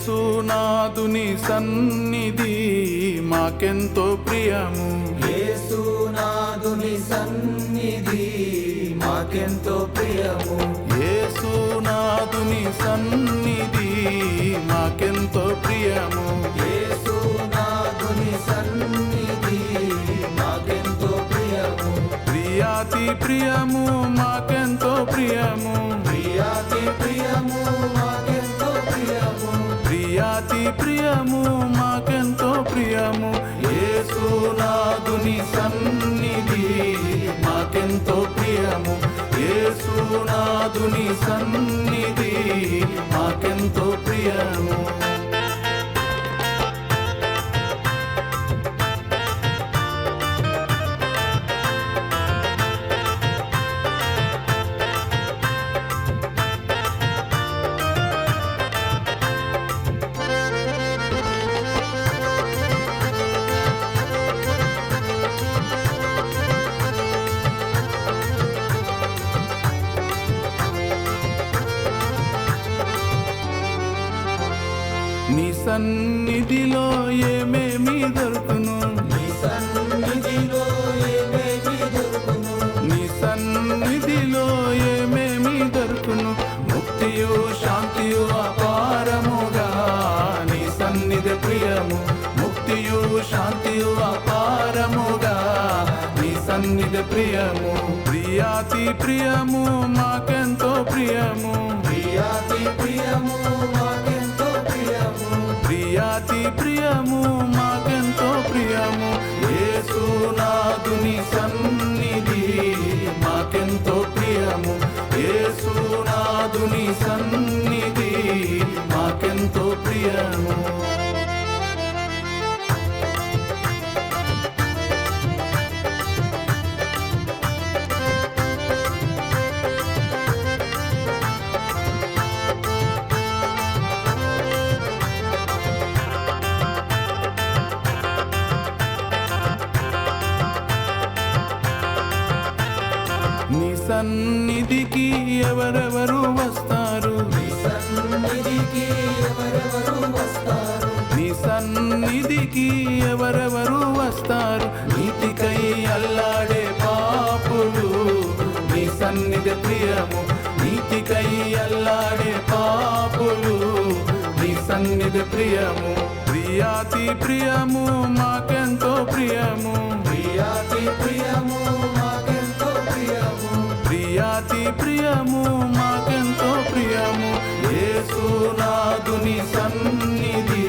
యేసునాథుని సన్నిధి మాకెంతో ప్రియము. యేసునాథుని సన్నిధి మాకెంతో ప్రియము. యేసునాథుని సన్నిధి మాకెంతో ప్రియము. యేసునాథుని సన్నిధి మాకెంతో ప్రియము. ప్రియాతి ప్రియము మాకెంతో ప్రియము. ప్రియాతి ప్రియము మాకెంతో ప్రియము. ప్రియాతి ప్రియము మాకెంతో ప్రియము. యేసునాథుని సన్నిధి మాకెంతో ప్రియము. యేసునాథుని సన్నిధి మాకెంతో ప్రియము. నీ సన్నిధిలో ఏమేమి దొరుకును. నీ సన్నిధిలో ఏమేమి దొరుకును. నీ సన్నిధిలో ఏమేమి దొరుకును. ముక్తియు శాంతియు అపారముగా నీ సన్నిధి ప్రియము. ముక్తియు శాంతియు అపారముగా నీ సన్నిధి ప్రియము. ప్రియాతి ప్రియము మాకెంతో ప్రియము. ప్రియాతి ప్రియము మాకెంతో ప్రియము. ప్రియాతి ప్రియము మాకెంతో ప్రియము. యేసునాథుని సన్నిధి మాకెంతో ప్రియము. యేసునాథుని సన్నిధి మాకెంతో ప్రియము. నీ సన్నిధికి ఎవరెవరు వస్తారు. నీ సన్నిధికి ఎవరెవరు వస్తారు. నీ సన్నిధికి ఎవరెవరు వస్తారు. నీతికై అల్లాడే పాపులు నీ సన్నిధి ప్రియము. నీతికై అల్లాడే పాపులు నీ సన్నిధి ప్రియము. ప్రియాతి ప్రియము మాకెంతో ప్రియము. ప్రియాతి ప్రియము మాకెంతో ప్రియము. ప్రియాతి ప్రియము మాకెంతో ప్రియము. యేసునాథుని సన్నిధి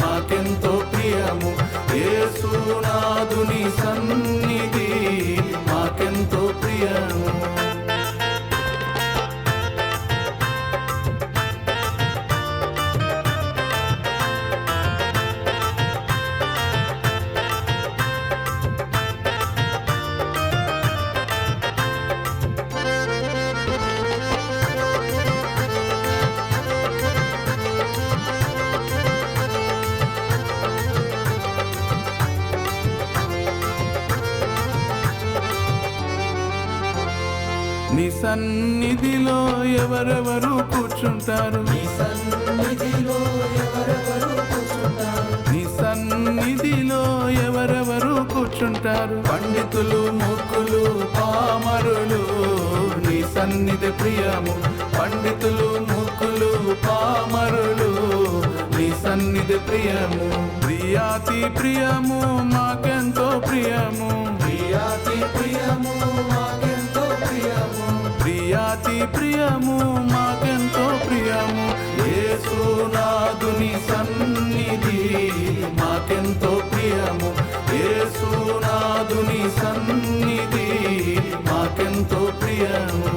మాకెంతో ప్రియము. యేసునాథుని సన్నిధి మాకెంతో ప్రియము. నీ సన్నిధిలో ఎవరెవరు కూర్చుంటారు. నీ సన్నిధిలో ఎవరెవరు కూర్చుంటారు. నీ సన్నిధిలో ఎవరెవరు కూర్చుంటారు. పండితులు మూర్ఖులు పామరులు నీ సన్నిధి ప్రియము. పండితులు మూర్ఖులు పామరులు నీ సన్నిధి ప్రియము. ప్రియాతి ప్రియము మాకెంతో ప్రియము. ప్రియాతి ప్రియము మాకెంతో ప్రియము. ప్రియాతి ప్రియము మాకెంతో ప్రియము. యేసునాథుని సన్నిధి మాకెంతో ప్రియము. యేసునాథుని సన్నిధి మాకెంతో ప్రియము.